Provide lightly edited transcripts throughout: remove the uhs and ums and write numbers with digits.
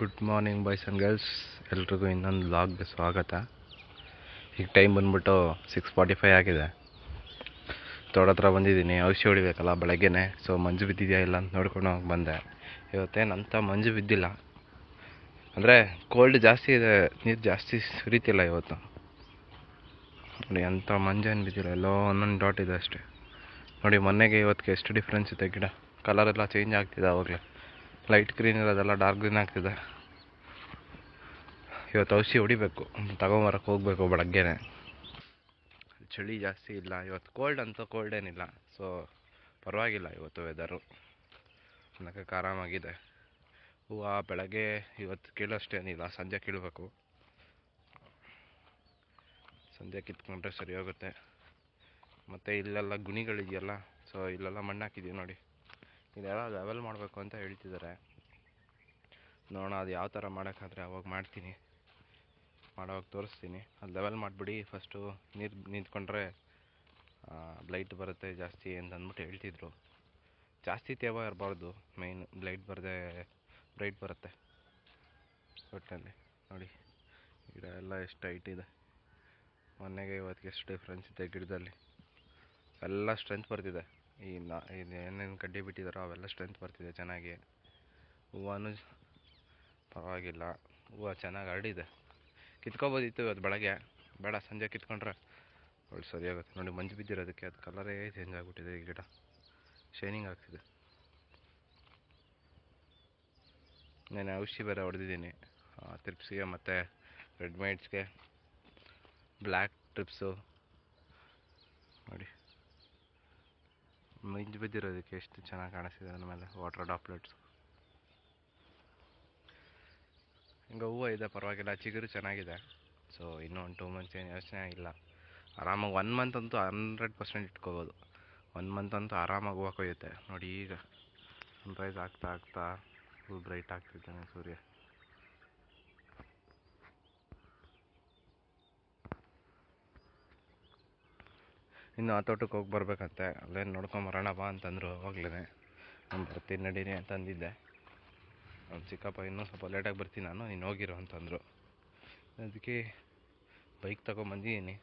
Good morning boys and girls, ಎಲ್ರಿಗೂ ಇನ್ನೊಂದು ವ್ಲಾಗ್ಗೆ ಸ್ವಾಗತ. ಈಗ ಟೈಮ್ ಬಂದ್ಬಿಟ್ಟು 6:45 ಆಗಿದೆ. ತೋಟ ಹತ್ರ ಬಂದಿದ್ದೀನಿ, ಔಷಧಿ ಹೊಡಿಬೇಕಲ್ಲ ಬೆಳಗ್ಗೆನೆ. ಸೊ ಮಂಜು ಬಿದ್ದಿದೆಯಾ ಇಲ್ಲ ಅಂತ ನೋಡ್ಕೊಂಡು ಹೋಗಿ ಬಂದೆ. ಇವತ್ತೇನಂತ ಮಂಜು ಬಿದ್ದಿಲ್ಲ, ಅಂದರೆ ಕೋಲ್ಡ್ ಜಾಸ್ತಿ ಇದೆ, ನೀರು ಜಾಸ್ತಿ ಸುರಿತಿಲ್ಲ ಇವತ್ತು. ನೋಡಿ ಅಂಥ ಮಂಜೇನು ಬಿದ್ದಿಲ್ಲ, ಎಲ್ಲೋ ಒಂದೊಂದು ಡಾಟ್ ಇದೆ ಅಷ್ಟೇ. ನೋಡಿ ಮೊನ್ನೆಗೆ ಇವತ್ತಿಗೆ ಎಷ್ಟು ಡಿಫ್ರೆನ್ಸ್ ಇದೆ. ಗಿಡ ಕಲರೆಲ್ಲ ಚೇಂಜ್ ಆಗ್ತಿದೆ. ಆವಾಗಲೇ ಲೈಟ್ ಗ್ರೀನ್ ಇರೋದೆಲ್ಲ ಡಾರ್ಕ್ ಗ್ರೀನ್ ಆಗ್ತಿದೆ. ಇವತ್ತು ಔಷಧಿ ಹೊಡಿಬೇಕು, ತಗೊಂಬರಕ್ಕೆ ಹೋಗಬೇಕು ಬೆಳಗ್ಗೆನೆ. ಚಳಿ ಜಾಸ್ತಿ ಇಲ್ಲ ಇವತ್ತು, ಕೋಲ್ಡ್ ಅಂತೂ ಕೋಲ್ಡ್ ಏನಿಲ್ಲ. ಸೊ ಪರವಾಗಿಲ್ಲ ಇವತ್ತು ವೆದರು, ಅನ್ನಕ್ಕೆ ಆರಾಮಾಗಿದೆ. ಹೂವು ಬೆಳಗ್ಗೆ ಇವತ್ತು ಕೀಳೋಷ್ಟೇನಿಲ್ಲ, ಸಂಜೆ ಕೀಳಬೇಕು. ಸಂಜೆ ಕಿತ್ಕೊಂಡ್ರೆ ಸರಿ ಹೋಗುತ್ತೆ. ಮತ್ತು ಇಲ್ಲೆಲ್ಲ ಗುಣಿಗಳಿದೆಯಲ್ಲ, ಸೊ ಇಲ್ಲೆಲ್ಲ ಮಣ್ಣು ಹಾಕಿದ್ದೀವಿ ನೋಡಿ. ಇದೆಲ್ಲ ಲೆವೆಲ್ ಮಾಡಬೇಕು ಅಂತ ಹೇಳ್ತಿದ್ದಾರೆ. ನೋಡೋಣ ಅದು ಯಾವ ಥರ ಮಾಡೋಕ್ಕಾದ್ರೆ ಅವಾಗ ಮಾಡ್ತೀನಿ, ಮಾಡೋವಾಗ ತೋರಿಸ್ತೀನಿ. ಅದು ಲೆವೆಲ್ ಮಾಡಿಬಿಡಿ, ಫಸ್ಟು ನೀರು ನಿಂತ್ಕೊಂಡ್ರೆ ಬ್ಲೈಟ್ ಬರುತ್ತೆ ಜಾಸ್ತಿ ಅಂತ ಅಂದ್ಬಿಟ್ಟು ಹೇಳ್ತಿದ್ರು. ಜಾಸ್ತಿ ತೇವ ಇರಬಾರ್ದು, ಮೇಯ್ನ್ ಬ್ಲೈಟ್ ಬ್ರೈಟ್ ಬರುತ್ತೆ ಒಟ್ಟಿನಲ್ಲಿ. ನೋಡಿ ಗಿಡ ಎಲ್ಲ ಎಷ್ಟು ಹೈಟ್ ಇದೆ, ಮೊನ್ನೆಗೆ ಇವತ್ತಿಗೆ ಎಷ್ಟು ಡಿಫ್ರೆನ್ಸ್ ಇದೆ ಗಿಡದಲ್ಲಿ. ಎಲ್ಲ ಸ್ಟ್ರೆಂತ್ ಬರ್ತಿದೆ. ಏನೇನು ಕಡ್ಡಿ ಬಿಟ್ಟಿದ್ದಾರೋ ಅವೆಲ್ಲ ಸ್ಟ್ರೆಂತ್ ಬರ್ತಿದೆ ಚೆನ್ನಾಗಿ. ಹೂವೂ ಪರವಾಗಿಲ್ಲ, ಹೂವು ಚೆನ್ನಾಗಿ ಹರಡಿದೆ. ಕಿತ್ಕೊಬೋದಿತ್ತು ಇವತ್ತು ಬೆಳಗ್ಗೆ, ಬೇಡ ಸಂಜೆ ಕಿತ್ಕೊಂಡ್ರೆ ಒಳ್ಳೆ ಸರಿ ಆಗುತ್ತೆ. ನೋಡಿ ಮಂಜು ಬಿದ್ದಿರೋದಕ್ಕೆ ಅದು ಕಲರೇ ಚೇಂಜ್ ಆಗಿಬಿಟ್ಟಿದೆ. ಈ ಗಿಡ ಶೈನಿಂಗ್ ಆಗ್ತಿದೆ. ನಾನು ಔಷಧಿ ಬೇರೆ ಹೊಡೆದಿದ್ದೀನಿ, ಟ್ರಿಪ್ಸ್ಗೆ ಮತ್ತು ರೆಡ್ ಮೈಟ್ಸ್ಗೆ, ಬ್ಲ್ಯಾಕ್ ಟ್ರಿಪ್ಸು. ನೋಡಿ ಮಂಜು ಬಿದ್ದಿರೋದಕ್ಕೆ ಎಷ್ಟು ಚೆನ್ನಾಗಿ ಕಾಣಿಸ್ತಿದೆ ನನ್ನ ಮೇಲೆ ವಾಟರ್ ಡ್ರಾಪ್ಲೆಟ್ಸ್. ಹಿಂಗೆ ಹೂವು ಇದೆ ಪರವಾಗಿಲ್ಲ, ಚಿಗುರು ಚೆನ್ನಾಗಿದೆ. ಸೊ ಇನ್ನೂ 1-2 ಮಂತ್ಸ್ ಏನು ಯೋಚನೆ ಇಲ್ಲ, ಆರಾಮಾಗಿ 1 ಮಂತ್ ಅಂತೂ 100% ಇಟ್ಕೋಬೋದು. 1 ಮಂತ್ ಅಂತೂ ಆರಾಮಾಗಿ ಹೂವು ಕೊಯ್ಯುತ್ತೆ. ನೋಡಿ ಈಗ ಸನ್ರೈಸ್ ಆಗ್ತಾ ಫುಲ್ ಬ್ರೈಟ್ ಆಗ್ತಿದ್ದಾನೆ ಸೂರ್ಯ. ಇನ್ನು ಆ ತೋಟಕ್ಕೆ ಹೋಗಿ ಬರ್ಬೇಕಂತೆ, ಅಲ್ಲೇನು ನೋಡ್ಕೊಂಬರೋಣ ಬಾ ಅಂತಂದರು. ಅವಾಗಲೇ ನಾನು ಬರ್ತೀನಿ ನಡೀರಿ ಅಂತಂದಿದ್ದೆ. ಅವ್ನು ಚಿಕ್ಕಪ್ಪ ಇನ್ನೂ ಸ್ವಲ್ಪ ಲೇಟಾಗಿ ಬರ್ತೀನಿ ನಾನು, ನೀನು ಹೋಗಿರೋ ಅಂತಂದರು. ಅದಕ್ಕೆ ಬೈಕ್ ತೊಗೊಂಬಂದಿದ್ದೀನಿ.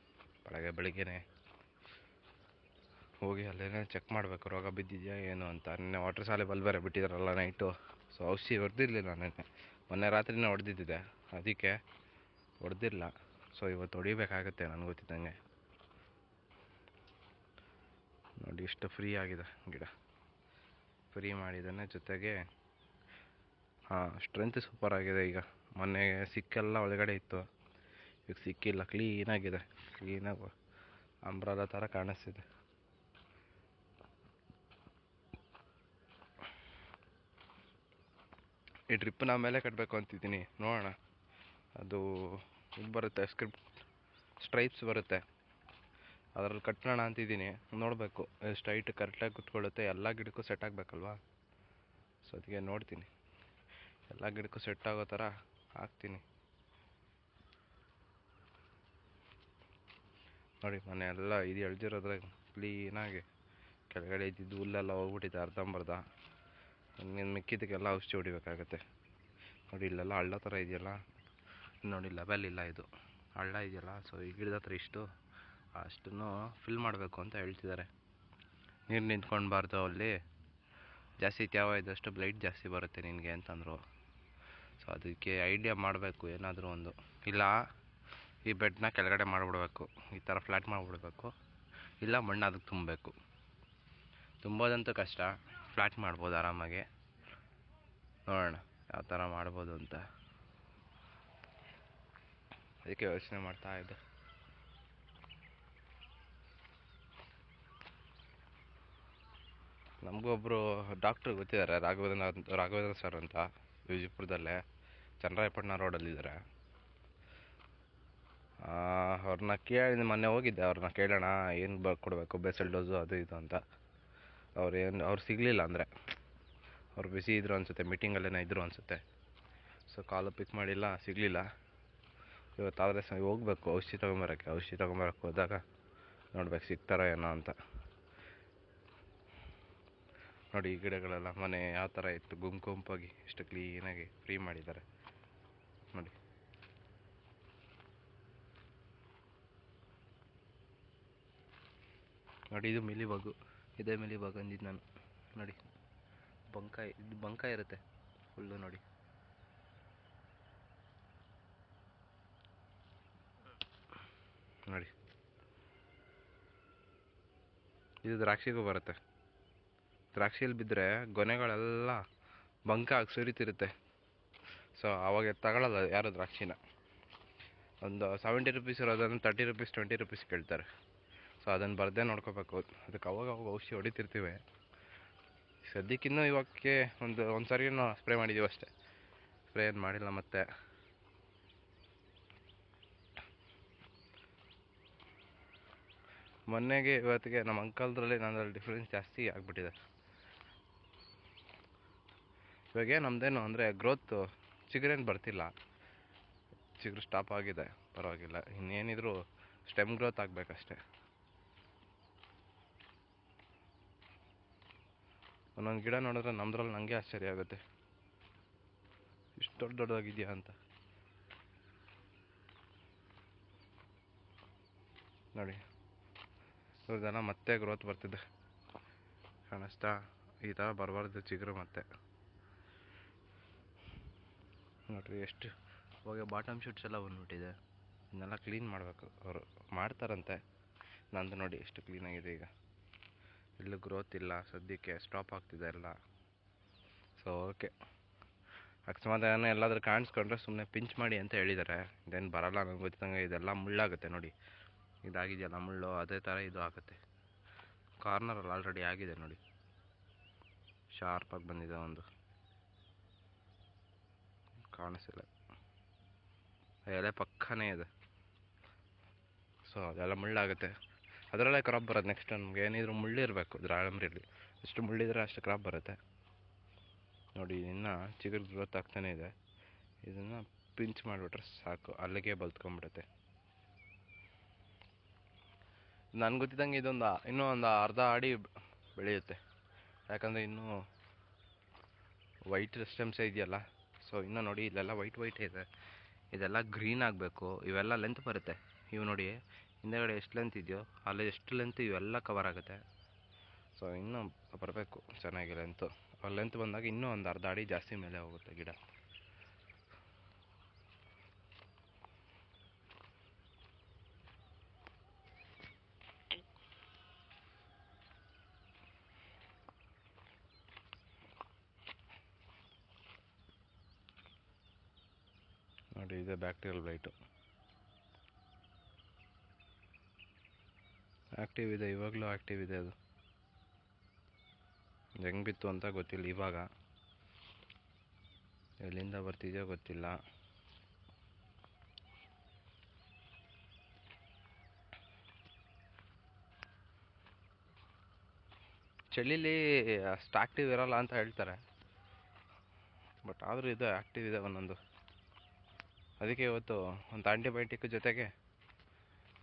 ಬೆಳಗ್ಗೆನೆ ಹೋಗಿ ಅಲ್ಲೇನೇ ಚೆಕ್ ಮಾಡಬೇಕು, ರೋಗ ಬಿದ್ದಿದೆಯಾ ಏನು ಅಂತ. ನಿನ್ನೆ ವಾಟರ್ ಸಾಲ್ಯುಬಲ್ ಬೇರೆ ಬಿಟ್ಟಿದ್ದಾರಲ್ಲ ನೈಟು, ಸೊ ಔಷಧಿ ಹೊಡೆದಿರಲಿಲ್ಲ ಮೊನ್ನೆ ರಾತ್ರಿನೇ ಹೊಡೆದಿದ್ದೆ, ಅದಕ್ಕೆ ಹೊಡೆದಿಲ್ಲ. ಸೊ ಇವತ್ತು ಹೊಡಿಬೇಕಾಗತ್ತೆ ನನಗೆ ಗೊತ್ತಿದ್ದಂಗೆ. ನೋಡಿ ಇಷ್ಟು ಫ್ರೀ ಆಗಿದೆ ಗಿಡ, ಫ್ರೀ ಮಾಡಿದ್ದಾನೆ. ಜೊತೆಗೆ ಸ್ಟ್ರೆಂತ್ ಸೂಪರ್ ಆಗಿದೆ. ಈಗ ಮೊನ್ನೆ ಸಿಕ್ಕೆಲ್ಲ ಒಳಗಡೆ ಇತ್ತು, ಈಗ ಸಿಕ್ಕಿಲ್ಲ, ಕ್ಲೀನಾಗಿದೆ. ಕ್ಲೀನಾಗಿ ಅಂಬ್ರಾಲ ಥರ ಕಾಣಿಸ್ತಿದೆ. ಈ ಡ್ರಿಪ್ ನಾ ಮೇಲೆ ಕಟ್ಟಬೇಕು ಅಂತಿದ್ದೀನಿ, ನೋಡೋಣ. ಅದು ಇದು ಬರುತ್ತೆ, ಸ್ಟ್ರೈಪ್ಸ್ ಬರುತ್ತೆ, ಅದರಲ್ಲಿ ಕಟ್ಟೋಣ ಅಂತಿದ್ದೀನಿ. ನೋಡಬೇಕು ಎಷ್ಟು ಹೈಟ್ ಕರೆಕ್ಟಾಗಿ ಕುತ್ಕೊಳ್ಳುತ್ತೆ. ಎಲ್ಲ ಗಿಡಕ್ಕೂ ಸೆಟ್ ಆಗಬೇಕಲ್ವಾ, ಸೊ ಅದಕ್ಕೆ ನೋಡ್ತೀನಿ. ಎಲ್ಲ ಗಿಡಕ್ಕೂ ಸೆಟ್ ಆಗೋ ಥರ ಹಾಕ್ತೀನಿ. ನೋಡಿ ಮೊನ್ನೆ ಎಲ್ಲ ಇದು ಎಳ್ದಿರೋದ್ರಾಗ ಕ್ಲೀನಾಗಿ ಕೆಳಗಡೆ ಇದ್ದಿದ್ದು ಹುಲ್ಲೆಲ್ಲ ಹೋಗ್ಬಿಟ್ಟಿದೆ ಅರ್ಧಂಬರ್ಧ. ಇನ್ನೇನು ಮಿಕ್ಕಿದ್ದಕ್ಕೆಲ್ಲ ಔಷಧಿ ಹೊಡಿಬೇಕಾಗತ್ತೆ. ನೋಡಿ ಇಲ್ಲೆಲ್ಲ ಹಳ್ಳ ಥರ ಇದೆಯಲ್ಲ, ನೋಡಿ ಲೆವೆಲ್ ಇಲ್ಲ, ಇದು ಹಳ್ಳ ಇದೆಯಲ್ಲ. ಸೊ ಈ ಗಿಡದ ಹತ್ರ ಅಷ್ಟನ್ನು ಫಿಲ್ ಮಾಡಬೇಕು ಅಂತ ಹೇಳ್ತಿದ್ದಾರೆ. ನೀರು ನಿಂತ್ಕೊಳ್ಬಾರ್ದು, ಅಲ್ಲಿ ಜಾಸ್ತಿ ತೇವ ಇದ್ದಷ್ಟು ಬ್ಲೈಟ್ ಜಾಸ್ತಿ ಬರುತ್ತೆ ನಿನಗೆ ಅಂತಂದರು. ಸೊ ಅದಕ್ಕೆ ಐಡಿಯಾ ಮಾಡಬೇಕು ಏನಾದರೂ ಒಂದು. ಇಲ್ಲ ಈ ಬೆಡ್ನ ಕೆಳಗಡೆ ಮಾಡಿಬಿಡ್ಬೇಕು, ಈ ಥರ ಫ್ಲ್ಯಾಟ್ ಮಾಡಿಬಿಡ್ಬೇಕು. ಇಲ್ಲ ಮಣ್ಣು ಅದಕ್ಕೆ ತುಂಬಬೇಕು. ತುಂಬೋದಂತೂ ಕಷ್ಟ, ಫ್ಲ್ಯಾಟ್ ಮಾಡ್ಬೋದು ಆರಾಮಾಗಿ. ನೋಡೋಣ ಯಾವ ಥರ ಮಾಡ್ಬೋದು ಅಂತ, ಅದಕ್ಕೆ ಯೋಚನೆ ಮಾಡ್ತಾ ಇದ್ದೆ. ನಮಗೂ ಒಬ್ಬರು ಡಾಕ್ಟ್ರು ಗೊತ್ತಿದ್ದಾರೆ, ರಾಘವೇಂದ್ರ ಸರ್ ಅಂತ, ವಿಜಯಪುರದಲ್ಲೇ ಚನ್ನರಾಯಪಟ್ಟಣ ರೋಡಲ್ಲಿದ್ದಾರೆ. ಅವ್ರನ್ನ ಕೇಳಿ ಮೊನ್ನೆ ಹೋಗಿದ್ದೆ, ಅವ್ರನ್ನ ಕೇಳೋಣ ಏನು ಕೊಡಬೇಕು, ಬೇಸಲ್ ಡೋಸು ಅದು ಇದು ಅಂತ. ಅವ್ರು ಸಿಗಲಿಲ್ಲ, ಅಂದರೆ ಅವ್ರು ಬಿಸಿ ಇದ್ರು ಅನಿಸುತ್ತೆ, ಮೀಟಿಂಗಲ್ಲೇನೋ ಇದ್ರು ಅನಿಸುತ್ತೆ. ಸೊ ಕಾಲು ಪಿಕ್ ಮಾಡಿಲ್ಲ, ಸಿಗಲಿಲ್ಲ. ಇವತ್ತಾದರೆ ಹೋಗ್ಬೇಕು ಔಷಧಿ ತೊಗೊಂಬರೋಕ್ಕೆ ಹೋದಾಗ ನೋಡ್ಬೇಕು ಸಿಗ್ತಾರೋ ಏನೋ ಅಂತ. ನೋಡಿ ಈ ಗಿಡಗಳೆಲ್ಲ ಮನೆ ಯಾವ ಥರ ಇತ್ತು, ಗುಂಪಾಗಿ ಎಷ್ಟು ಕ್ಲೀನಾಗಿ ಫ್ರೀ ಮಾಡಿದ್ದಾರೆ. ನೋಡಿ. ನೋಡಿ ಇದು ಮಿಲಿಬಾಗು, ಇದೇ ಮಿಲಿಬಾಗ್ ಅಂದಿದ್ದು ನಾನು. ನೋಡಿ ಇದು ಬಂಕ ಇರುತ್ತೆ ಫುಲ್ಲು. ನೋಡಿ ನೋಡಿ ಇದು ದ್ರಾಕ್ಷಿಗೂ ಬರುತ್ತೆ. ದ್ರಾಕ್ಷಿಯಲ್ಲಿ ಬಿದ್ದರೆ ಗೊನೆಗಳೆಲ್ಲ ಬಂಕ ಆಗಿ ಸುರಿತಿರುತ್ತೆ. ಸೊ ಅವಾಗ ತಗೊಳ್ಳಲ್ಲ ಯಾರು ದ್ರಾಕ್ಷಿನ. ಒಂದು 70 ರುಪೀಸ್ ಇರೋದನ್ನು 30 ರುಪೀಸ್ 20 ರುಪೀಸ್ ಕೇಳ್ತಾರೆ. ಸೊ ಅದನ್ನು ಬರದೇ ನೋಡ್ಕೋಬೇಕು. ಅದಕ್ಕೆ ಅವಾಗ ಔಷಧಿ ಹೊಡಿತಿರ್ತೀವಿ. ಸದ್ಯಕ್ಕಿನ್ನೂ ಇವಾಗಕ್ಕೆ ಒಂದು ಸರಿ ಸ್ಪ್ರೇ ಮಾಡಿದ್ದೀವಿ ಅಷ್ಟೇ, ಸ್ಪ್ರೇ ಏನು ಮಾಡಿಲ್ಲ. ಮತ್ತೆ ಮೊನ್ನೆಗೆ ಇವತ್ತಿಗೆ ನಮ್ಮ ಅಂಕಲ್ದ್ರಲ್ಲಿ ನನ್ನಲ್ಲಿ ಡಿಫ್ರೆನ್ಸ್ ಜಾಸ್ತಿ ಆಗಿಬಿಟ್ಟಿದೆ. ಇವಾಗೇ ನಮ್ಮದೇನು ಅಂದರೆ ಗ್ರೋತ್ ಚಿಗುರೇನು ಬರ್ತಿಲ್ಲ, ಚಿಗುರು ಸ್ಟಾಪ್ ಆಗಿದೆ. ಪರವಾಗಿಲ್ಲ, ಇನ್ನೇನಿದ್ರು ಸ್ಟೆಮ್ ಗ್ರೋತ್ ಆಗಬೇಕಷ್ಟೆ. ಒಂದೊಂದು ಗಿಡ ನೋಡಿದ್ರೆ ನಮ್ಮದ್ರಲ್ಲಿ ನನಗೆ ಆಶ್ಚರ್ಯ ಆಗುತ್ತೆ, ಇಷ್ಟು ದೊಡ್ಡದಾಗಿದೆಯಾ ಅಂತ. ನೋಡಿ ಇವ್ರದ್ದೆಲ್ಲ ಮತ್ತೆ ಗ್ರೋತ್ ಬರ್ತಿದೆ, ಕಾಣಿಸ್ತಾ? ಈ ಥರ ಬರಬಾರ್ದು ಚಿಗುರು. ಮತ್ತೆ ನೋಡ್ರಿ ಎಷ್ಟು ಇವಾಗ ಬಾಟಮ್ ಶೂಟ್ಸ್ ಎಲ್ಲ ಬಂದ್ಬಿಟ್ಟಿದೆ. ಇದನ್ನೆಲ್ಲ ಕ್ಲೀನ್ ಮಾಡಬೇಕು, ಅವರು ಮಾಡ್ತಾರಂತೆ. ನಂದು ನೋಡಿ ಎಷ್ಟು ಕ್ಲೀನಾಗಿದೆ. ಈಗ ಎಲ್ಲೂ ಗ್ರೋತ್ ಇಲ್ಲ, ಸದ್ಯಕ್ಕೆ ಸ್ಟಾಪ್ ಆಗ್ತಿದೆ ಎಲ್ಲ. ಸೊ ಓಕೆ, ಅಕಸ್ಮಾತ್ ಏನೋ ಎಲ್ಲಾದರೂ ಕಾಣಿಸ್ಕೊಂಡ್ರೆ ಸುಮ್ಮನೆ ಪಿಂಚ್ ಮಾಡಿ ಅಂತ ಹೇಳಿದ್ದಾರೆ. ಇದೇನು ಬರಲ್ಲ ನನಗೆ ಗೊತ್ತಂಗೆ. ಇದೆಲ್ಲ ಮುಳ್ಳಾಗುತ್ತೆ ನೋಡಿ, ಇದಾಗಿದೆಯಲ್ಲ ಮುಳ್ಳು, ಅದೇ ಥರ ಇದು ಆಗುತ್ತೆ. ಕಾರ್ನರಲ್ಲಿ ಆಲ್ರೆಡಿ ಆಗಿದೆ ನೋಡಿ, ಶಾರ್ಪಾಗಿ ಬಂದಿದೆ. ಒಂದು ಕಾಣಿಸಿಲ್ಲ, ಎಲೆ ಪಕ್ಕನೇ ಇದೆ. ಸೊ ಅದೆಲ್ಲ ಮುಳ್ಳಾಗುತ್ತೆ, ಅದರಲ್ಲೇ ಕ್ರಾಪ್ ಬರೋದು. ನೆಕ್ಸ್ಟ್ ನಮ್ಗೆ ಏನಿದ್ರು ಮುಳ್ಳಿರಬೇಕು ದಾಳಿಂಬ್ರಿಲಿ. ಎಷ್ಟು ಮುಳ್ಳಿದ್ರೆ ಅಷ್ಟು ಕ್ರಾಪ್ ಬರುತ್ತೆ. ನೋಡಿ ಇನ್ನು ಚಿಗುರು ಗ್ರೋತ್ ಆಗ್ತಾನೆ ಇದೆ. ಇದನ್ನು ಪಿಂಚ್ ಮಾಡಿಬಿಟ್ರೆ ಸಾಕು, ಅಲ್ಲಿಗೆ ಬಲ್ತ್ಕೊಂಡ್ಬಿಡುತ್ತೆ. ನನಗೆ ಗೊತ್ತಿದ್ದಂಗೆ ಇನ್ನೂ ಒಂದು ಅರ್ಧ ಅಡಿ ಬೆಳೆಯುತ್ತೆ. ಯಾಕಂದರೆ ಇನ್ನೂ ವೈಟ್ ಸ್ಟೆಮ್ಸೇ ಇದೆಯಲ್ಲ. ಸೊ ಇನ್ನೂ ನೋಡಿ ಇಲ್ಲೆಲ್ಲ ವೈಟ್ ಇದೆ, ಇದೆಲ್ಲ ಗ್ರೀನ್ ಆಗಬೇಕು. ಇವೆಲ್ಲ ಲೆಂತ್ ಬರುತ್ತೆ. ಇವು ನೋಡಿ ಹಿಂದೆಗಡೆ ಎಷ್ಟು ಲೆಂತ್ ಇದೆಯೋ ಅಲ್ಲಿ ಎಷ್ಟು ಲೆಂತ್ ಇವೆಲ್ಲ ಕವರ್ ಆಗುತ್ತೆ. ಸೊ ಇನ್ನೂ ಬರಬೇಕು ಚೆನ್ನಾಗಿ ಲೆಂತು. ಲೆಂತ್ ಬಂದಾಗ ಇನ್ನೂ ಒಂದು ಅರ್ಧ ಅಡಿ ಜಾಸ್ತಿ ಮೇಲೆ ಹೋಗುತ್ತೆ ಗಿಡ. ನೋಡಿ ಇದೆ ಬ್ಯಾಕ್ಟೀರಿಯಲ್ ಬ್ಲೈಟು, ಆ್ಯಕ್ಟಿವ್ ಇದೆ, ಇವಾಗಲೂ ಆ್ಯಕ್ಟಿವ್ ಇದೆ. ಅದು ಹೆಂಗೆ ಬಿತ್ತು ಅಂತ ಗೊತ್ತಿಲ್ಲ, ಇವಾಗ ಎಲ್ಲಿಂದ ಬರ್ತಿದೆಯೋ ಗೊತ್ತಿಲ್ಲ. ಚಳಿಲಿ ಅಷ್ಟು ಆ್ಯಕ್ಟಿವ್ ಇರೋಲ್ಲ ಅಂತ ಹೇಳ್ತಾರೆ, ಬಟ್ ಆದರೂ ಇದು ಆ್ಯಕ್ಟಿವ್ ಇದೆ ಒಂದೊಂದು. ಅದಕ್ಕೆ ಇವತ್ತು ಒಂದು ಆಂಟಿಬಯೋಟಿಕ್ ಜೊತೆಗೆ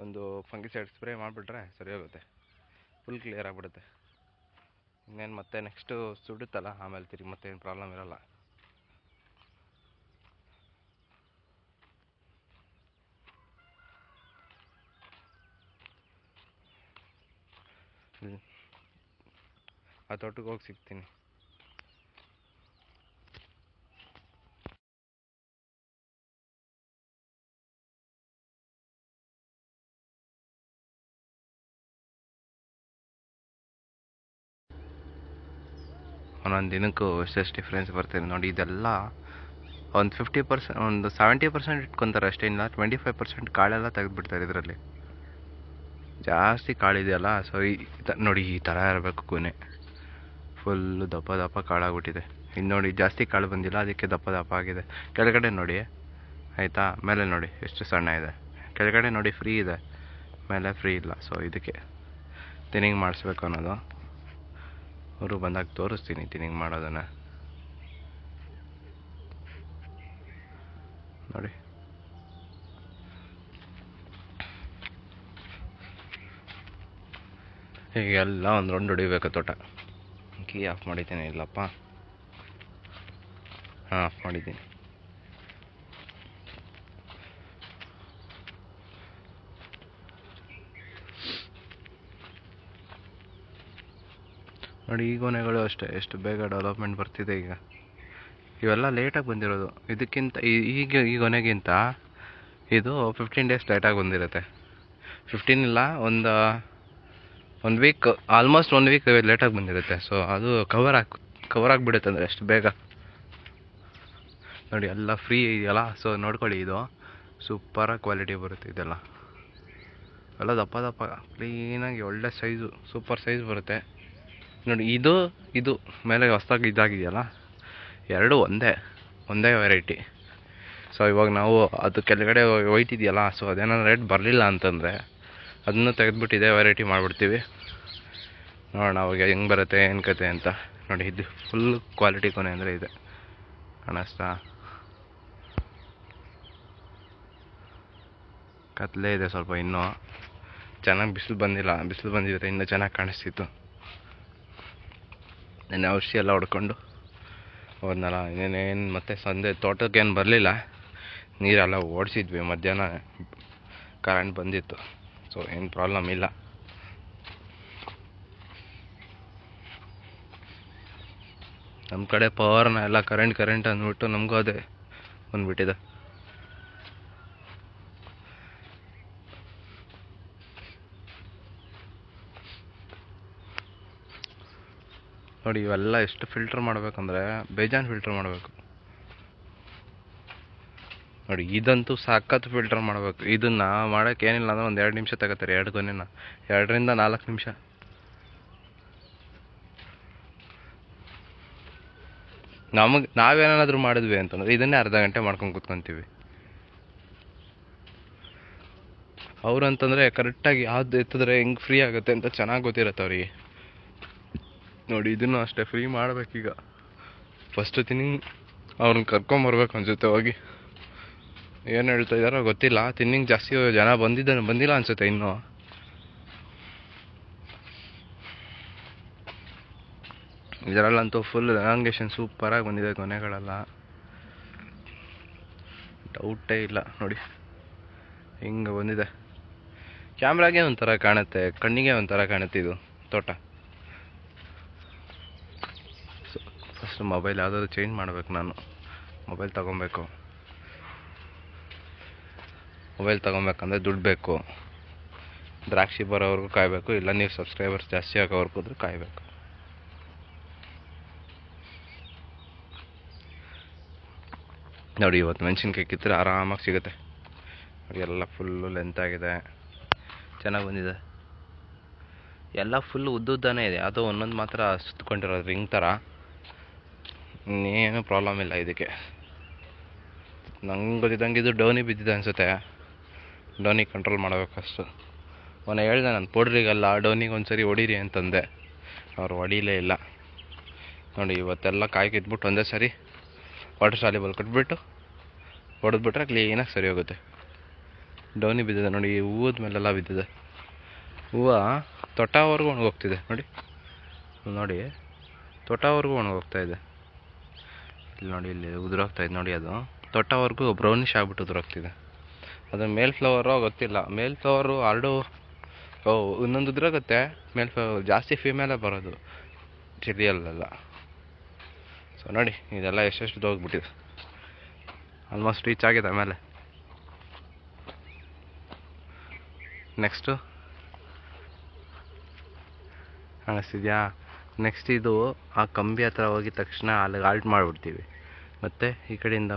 ಒಂದು ಫಂಗಿಸೈಡ್ ಸ್ಪ್ರೇ ಮಾಡಿಬಿಟ್ರೆ ಸರಿ ಹೋಗುತ್ತೆ, ಫುಲ್ ಕ್ಲಿಯರ್ ಆಗಿಬಿಡುತ್ತೆ. ಇನ್ನೇನು ಮತ್ತೆ ನೆಕ್ಸ್ಟು ಸುಡುತ್ತಲ್ಲ, ಆಮೇಲೆ ತಿರುಗಿ ಮತ್ತೆ ಏನು ಪ್ರಾಬ್ಲಮ್ ಇರೋಲ್ಲ. ಆ ತೋಟಕ್ಕೆ ಹೋಗಿ ಸಿಗ್ತೀನಿ. ಒಂದೊಂದು ದಿನಕ್ಕೂ ಎಷ್ಟೆಷ್ಟು ಡಿಫ್ರೆನ್ಸ್ ಬರ್ತಿದೆ ನೋಡಿ. ಇದೆಲ್ಲ ಒಂದು 50%, ಒಂದು 70% ಇಟ್ಕೊತಾರೆ ಅಷ್ಟೇ. ಇಲ್ಲ 25% ಕಾಳೆಲ್ಲ ತೆಗೆದುಬಿಡ್ತಾರೆ ಇದರಲ್ಲಿ. ಜಾಸ್ತಿ ಕಾಳಿದೆಯಲ್ಲ, ಸೊ ನೋಡಿ ಈ ಥರ ಇರಬೇಕು ಕೊನೆ, ಫುಲ್ಲು ದಪ್ಪ ಕಾಳಾಗ್ಬಿಟ್ಟಿದೆ. ಇನ್ನು ನೋಡಿ ಜಾಸ್ತಿ ಕಾಳು ಬಂದಿಲ್ಲ, ಅದಕ್ಕೆ ದಪ್ಪ ಆಗಿದೆ. ಕೆಳಗಡೆ ನೋಡಿ ಆಯಿತಾ, ಮೇಲೆ ನೋಡಿ ಎಷ್ಟು ಸಣ್ಣ ಇದೆ. ಕೆಳಗಡೆ ನೋಡಿ ಫ್ರೀ ಇದೆ, ಮೇಲೆ ಫ್ರೀ ಇಲ್ಲ. ಸೊ ಇದಕ್ಕೆ ತಿನಿಂಗ್ ಮಾಡಿಸ್ಬೇಕು ಅನ್ನೋದು. ಅವರು ಬಂದಾಗ ತೋರಿಸ್ತೀನಿ ತಿನಿಂಗ್ ಮಾಡೋದನ್ನು. ನೋಡಿ ಹೀಗೆಲ್ಲ ಒಂದು ರೌಂಡ್ ಹೊಡಿಬೇಕು ತೋಟ. ಕೀ ಆಫ್ ಮಾಡಿದ್ದೀನಿ, ಇಲ್ಲಪ್ಪ, ಹಾಂ ಆಫ್ ಮಾಡಿದ್ದೀನಿ. ನೋಡಿ ಈ ಗೊನೆಗಳು ಅಷ್ಟೇ ಎಷ್ಟು ಬೇಗ ಡೆವಲಪ್ಮೆಂಟ್ ಬರ್ತಿದೆ ಈಗ. ಇವೆಲ್ಲ ಲೇಟಾಗಿ ಬಂದಿರೋದು. ಇದಕ್ಕಿಂತ ಈಗ ಈ ಗೊನೆಗಿಂತ ಇದು 15 ಡೇಸ್ ಲೇಟಾಗಿ ಬಂದಿರುತ್ತೆ. 15 ಇಲ್ಲ, ಒಂದು ವೀಕ್, ಆಲ್ಮೋಸ್ಟ್ 1 ವೀಕ್ ಲೇಟಾಗಿ ಬಂದಿರುತ್ತೆ. ಸೊ ಅದು ಕವರ್ ಆಗಿಬಿಡುತ್ತೆ ಅಂದರೆ ಅಷ್ಟು ಬೇಗ. ನೋಡಿ ಎಲ್ಲ ಫ್ರೀ ಇದೆಯಲ್ಲ, ಸೊ ನೋಡ್ಕೊಳ್ಳಿ. ಇದು ಸೂಪರಾಗಿ ಕ್ವಾಲಿಟಿ ಬರುತ್ತೆ. ಇದೆಲ್ಲ ಎಲ್ಲ ದಪ್ಪ ದಪ್ಪ ಕ್ಲೀನಾಗಿ ಒಳ್ಳೆ ಸೈಜು, ಸೂಪರ್ ಸೈಜ್ ಬರುತ್ತೆ. ನೋಡಿ ಇದು ಮೇಲೆ ಹೊಸ್ದಾಗಿ ಇದಾಗಿದೆಯಲ್ಲ, ಎರಡು ಒಂದೇ ವೆರೈಟಿ. ಸೊ ಇವಾಗ ನಾವು ಅದು ಕೆಳಗಡೆ ಹೋಯ್ತಿದೆಯಲ್ಲ, ಸೊ ಅದೇನಾದ್ರು ರೇಟ್ ಬರಲಿಲ್ಲ ಅಂತಂದರೆ ಅದನ್ನು ತೆಗೆದುಬಿಟ್ಟು ಇದೇ ವೆರೈಟಿ ಮಾಡಿಬಿಡ್ತೀವಿ. ನೋಡೋಣ ಅವಾಗ ಹೆಂಗೆ ಬರುತ್ತೆ ಏನು ಕತೆ ಅಂತ. ನೋಡಿ ಇದು ಫುಲ್ ಕ್ವಾಲಿಟಿ ಕೊನೆ ಅಂದರೆ ಇದೆ, ಕಾಣಿಸ್ತಾ? ಕತ್ಲೇ ಇದೆ ಸ್ವಲ್ಪ, ಇನ್ನೂ ಚೆನ್ನಾಗಿ ಬಿಸಿಲು ಬಂದಿಲ್ಲ. ಬಿಸಿಲು ಬಂದಿದ್ರೆ ಇನ್ನೂ ಚೆನ್ನಾಗಿ ಕಾಣಿಸ್ತಿತ್ತು. ನೆನ್ನೆ ಔಷಧಿ ಎಲ್ಲ ಹೊಡ್ಕೊಂಡು ಹೋದ್ನಲ್ಲ, ಇನ್ನೇನು ಮತ್ತೆ ಸಂಜೆ ತೋಟಕ್ಕೇನು ಬರಲಿಲ್ಲ, ನೀರೆಲ್ಲ ಓಡಿಸಿದ್ವಿ. ಮಧ್ಯಾಹ್ನ ಕರೆಂಟ್ ಬಂದಿತ್ತು, ಸೊ ಏನು ಪ್ರಾಬ್ಲಮ್ ಇಲ್ಲ. ನಮ್ಮ ಕಡೆ ಪವರ್ನ ಎಲ್ಲ ಕರೆಂಟ್ ಅಂದ್ಬಿಟ್ಟು ನಮಗೂ ಅದೇ ಬಂದ್ಬಿಟ್ಟಿದೆ. ನೋಡಿ ಇವೆಲ್ಲ ಎಷ್ಟು ಫಿಲ್ಟರ್ ಮಾಡಬೇಕಂದ್ರೆ ಬೇಜಾನ್ ಫಿಲ್ಟರ್ ಮಾಡಬೇಕು. ನೋಡಿ ಇದಂತೂ ಸಖತ್ ಫಿಲ್ಟರ್ ಮಾಡಬೇಕು. ಇದನ್ನು ಮಾಡೋಕ್ಕೆ ಏನಿಲ್ಲ ಅಂದರೆ ಒಂದು 2 ನಿಮಿಷ ತಗೋತಾರೆ. 2 ಗೊನೆನ 2 ರಿಂದ 4 ನಿಮಿಷ. ನಾವೇನಾದರೂ ಮಾಡಿದ್ವಿ ಅಂತಂದರೆ ಇದನ್ನೇ ಅರ್ಧ ಗಂಟೆ ಮಾಡ್ಕೊಂಡು ಕೂತ್ಕೊತೀವಿ. ಅವ್ರು ಅಂತಂದರೆ ಕರೆಕ್ಟಾಗಿ ಯಾವ್ದು ಎತ್ತಿದ್ರೆ ಹೆಂಗೆ ಫ್ರೀ ಆಗುತ್ತೆ ಅಂತ ಚೆನ್ನಾಗಿ ಗೊತ್ತಿರುತ್ತೆ ಅವರಿಗೆ. ನೋಡಿ ಇದನ್ನು ಅಷ್ಟೇ ಫ್ರೀ ಮಾಡಬೇಕೀಗ. ಫಸ್ಟು ಅವ್ರನ್ನ ಕರ್ಕೊಂಬರ್ಬೇಕು ಅನ್ಸುತ್ತೆ ಹೋಗಿ. ಏನು ಹೇಳ್ತಾ ಇದ್ದಾರೋ ಗೊತ್ತಿಲ್ಲ. ತಿನ್ನಿಂಗ್ ಜಾಸ್ತಿ ಜನ ಬಂದಿಲ್ಲ ಅನ್ಸುತ್ತೆ ಇನ್ನೂ. ಇದರಲ್ಲಂತೂ ಫುಲ್ ಎಲಾಂಗೇಷನ್ ಸೂಪರಾಗಿ ಬಂದಿದೆ ಕೊನೆಗಳೆಲ್ಲ, ಡೌಟೇ ಇಲ್ಲ. ನೋಡಿ ಹಿಂಗೆ ಬಂದಿದೆ. ಕ್ಯಾಮ್ರಾಗೆ ಒಂಥರ ಕಾಣುತ್ತೆ, ಕಣ್ಣಿಗೆ ಒಂಥರ ಕಾಣುತ್ತೆ ಇದು ತೋಟ. ಫಸ್ಟ್ ಮೊಬೈಲ್ ಯಾವುದಾದ್ರು ಚೇಂಜ್ ಮಾಡಬೇಕು. ನಾನು ಮೊಬೈಲ್ ತೊಗೊಬೇಕಂದ್ರೆ ದುಡ್ಡು ಬೇಕು. ದ್ರಾಕ್ಷಿ ಬರೋವರೆಗೂ ಕಾಯಬೇಕು, ಇಲ್ಲ ನೀವು ಸಬ್ಸ್ಕ್ರೈಬರ್ಸ್ ಜಾಸ್ತಿ ಆಗೋವರೆಗೂ ಕಾಯಬೇಕು. ನೋಡಿ ಇವತ್ತು ಮೆಣಸಿನ್ಕಾಯಿ ಕಿತ್ತರೆ ಆರಾಮಾಗಿ ಸಿಗುತ್ತೆ. ನೋಡಿ ಎಲ್ಲ ಫುಲ್ಲು ಲೆಂತ್ ಆಗಿದೆ, ಚೆನ್ನಾಗಿ ಬಂದಿದೆ. ಎಲ್ಲ ಫುಲ್ ಉದ್ದುದ್ದಾನೆ ಇದೆ, ಅದು ಒಂದೊಂದು ಮಾತ್ರ ಸುತ್ತಕೊಂಡಿರೋದು ರಿಂಗ್ ಥರ. ಇನ್ನೇನು ಪ್ರಾಬ್ಲಮ್ ಇಲ್ಲ ಇದಕ್ಕೆ. ನಂಗೆ ಗೊತ್ತಿದ್ದಂಗೆ ಇದು ಡೋನಿ ಬಿದ್ದಿದೆ ಅನಿಸುತ್ತೆ. ಡೋನಿ ಕಂಟ್ರೋಲ್ ಮಾಡಬೇಕು ಅಷ್ಟು. ಮೊನ್ನೆ ಹೇಳಿದೆ ನಾನು ಪೌಡ್ರಿಗಲ್ಲ ಡೋನಿಗೆ ಒಂದ್ಸರಿ ಹೊಡೀರಿ ಅಂತಂದೆ, ಅವ್ರು ಹೊಡೀಲೇ ಇಲ್ಲ. ನೋಡಿ ಇವತ್ತೆಲ್ಲ ಕಾಯಿ ಕಿತ್ಬಿಟ್ಟು ಒಂದೇ ಸರಿ ವಾಟರ್ ಸಾಲ್ಯುಬಲ್ ಕಟ್ಬಿಟ್ಟು ಹೊಡೆದ್ಬಿಟ್ರೆ ಕ್ಲೀನಾಗಿ ಸರಿ ಹೋಗುತ್ತೆ. ಡೋನಿ ಬಿದ್ದಿದೆ ನೋಡಿ, ಹೂವದ ಮೇಲೆಲ್ಲ ಬಿದ್ದಿದೆ. ಹೂವು ತೊಟ್ಟವರೆಗೂ ಒಣಗೋಗ್ತಿದೆ. ನೋಡಿ ತೊಟ್ಟವರೆಗೂ ಒಣಗೋಗ್ತಾ ಇದೆ. ಇಲ್ಲಿ ನೋಡಿ, ಇಲ್ಲಿ ಉದುರೋಗ್ತಾಯಿದೆ ನೋಡಿ. ಅದು ತೊಟ್ಟವರೆಗೂ ಬ್ರೌನಿಷ್ ಆಗಿಬಿಟ್ಟು ಉದುರೋಗ್ತಿದೆ. ಅದು ಮೇಲ್ ಫ್ಲವರೋ ಗೊತ್ತಿಲ್ಲ. ಮೇಲ್ ಫ್ಲವರು ಇನ್ನೊಂದು ಉದುರೋಗುತ್ತೆ. ಮೇಲ್ ಫ್ಲವರ್ ಜಾಸ್ತಿ ಫೀಮೇಲೇ ಬರೋದು ಚಿಡಿಯಲ್ಲೆಲ್ಲ. ಸೊ ನೋಡಿ ಇದೆಲ್ಲ ಎಷ್ಟೆಷ್ಟು ಹೋಗ್ಬಿಟ್ಟಿದೆ. ಆಲ್ಮೋಸ್ಟ್ ರೀಚ್ ಆಗಿದೆ. ಆಮೇಲೆ ನೆಕ್ಸ್ಟು ಕಾಣಿಸ್ತಿದ್ಯಾ? ನೆಕ್ಸ್ಟ್ ಇದು ಆ ಕಂಬಿ ಹತ್ರ ಹೋಗಿದ ತಕ್ಷಣ ಅಲ್ಲಿಗೆ ಆಲ್ಟ್ ಮಾಡಿಬಿಡ್ತೀವಿ. ಮತ್ತು ಈ ಕಡೆಯಿಂದ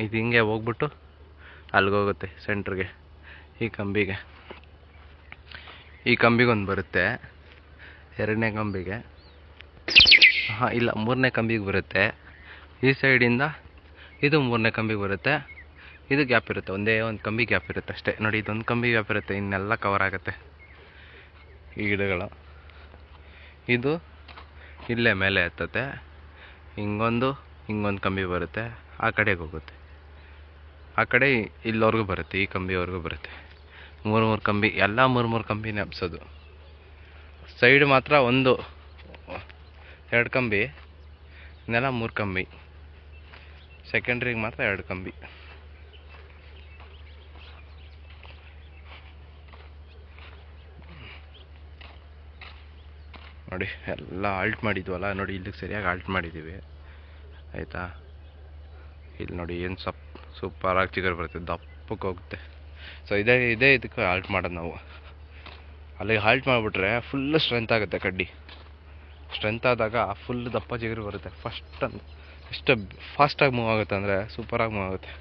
ಇದು ಹಿಂಗೆ ಹೋಗ್ಬಿಟ್ಟು ಅಲ್ಲಿಗೋಗುತ್ತೆ ಸೆಂಟ್ರಿಗೆ. ಈ ಕಂಬಿಗೊಂದು ಬರುತ್ತೆ, 2ನೇ ಕಂಬಿಗೆ, ಇಲ್ಲ 3ನೇ ಕಂಬಿಗೆ ಬರುತ್ತೆ. ಈ ಸೈಡಿಂದ ಇದು 3ನೇ ಕಂಬಿಗೆ ಬರುತ್ತೆ. ಇದು ಗ್ಯಾಪ್ ಇರುತ್ತೆ, ಒಂದೇ ಒಂದು ಕಂಬಿ ಗ್ಯಾಪ್ ಇರುತ್ತೆ ಅಷ್ಟೇ. ನೋಡಿ ಇದೊಂದು ಕಂಬಿ ಗ್ಯಾಪ್ ಇರುತ್ತೆ, ಇನ್ನೆಲ್ಲ ಕವರ್ ಆಗುತ್ತೆ ಈ ಗಿಡಗಳು. ಇದು ಇಲ್ಲೇ ಮೇಲೆ ಎತ್ತತ್ತೆ. ಹಿಂಗೊಂದು ಕಂಬಿ ಬರುತ್ತೆ, ಆ ಕಡೆಗೆ ಹೋಗುತ್ತೆ. ಆ ಕಡೆ ಇಲ್ಲಿವರೆಗೂ ಬರುತ್ತೆ, ಈ ಕಂಬಿವರೆಗೂ ಬರುತ್ತೆ. 3 ಕಂಬಿ, ಎಲ್ಲ 3 ಕಂಬಿನೇ ಹಬ್ಸೋದು. ಸೈಡ್ ಮಾತ್ರ 2 ಕಂಬಿ, ಇನ್ನೆಲ್ಲ 3 ಕಂಬಿ. ಸೆಕೆಂಡ್ರಿಗೆ ಮಾತ್ರ 2 ಕಂಬಿ. ನೋಡಿ ಎಲ್ಲ ಆಲ್ಟ್ ಮಾಡಿದ್ವಲ್ಲ ನೋಡಿ, ಇಲ್ಲಿಗೆ ಸರಿಯಾಗಿ ಆಲ್ಟ್ ಮಾಡಿದ್ದೀವಿ ಆಯಿತಾ. ಇಲ್ಲಿ ನೋಡಿ ಏನು ಸೂಪರಾಗಿ ಚಿಗುರು ಬರುತ್ತೆ, ದಪ್ಪಕ್ಕೆ ಹೋಗುತ್ತೆ. ಸೊ ಇದೇ ಇದಕ್ಕೆ ಹಾಲ್ಟ್ ಮಾಡೋದು ನಾವು. ಅಲ್ಲಿಗೆ ಹಾಲ್ಟ್ ಮಾಡಿಬಿಟ್ರೆ ಫುಲ್ಲು ಸ್ಟ್ರೆಂತ್ ಆಗುತ್ತೆ ಕಡ್ಡಿ. ಸ್ಟ್ರೆಂತ್ ಆದಾಗ ಫುಲ್ ದಪ್ಪ ಚಿಗುರು ಬರುತ್ತೆ. ಎಷ್ಟು ಫಾಸ್ಟಾಗಿ ಮೂವ್ ಆಗುತ್ತೆ ಅಂದರೆ ಸೂಪರಾಗಿ ಮೂವ್ ಆಗುತ್ತೆ.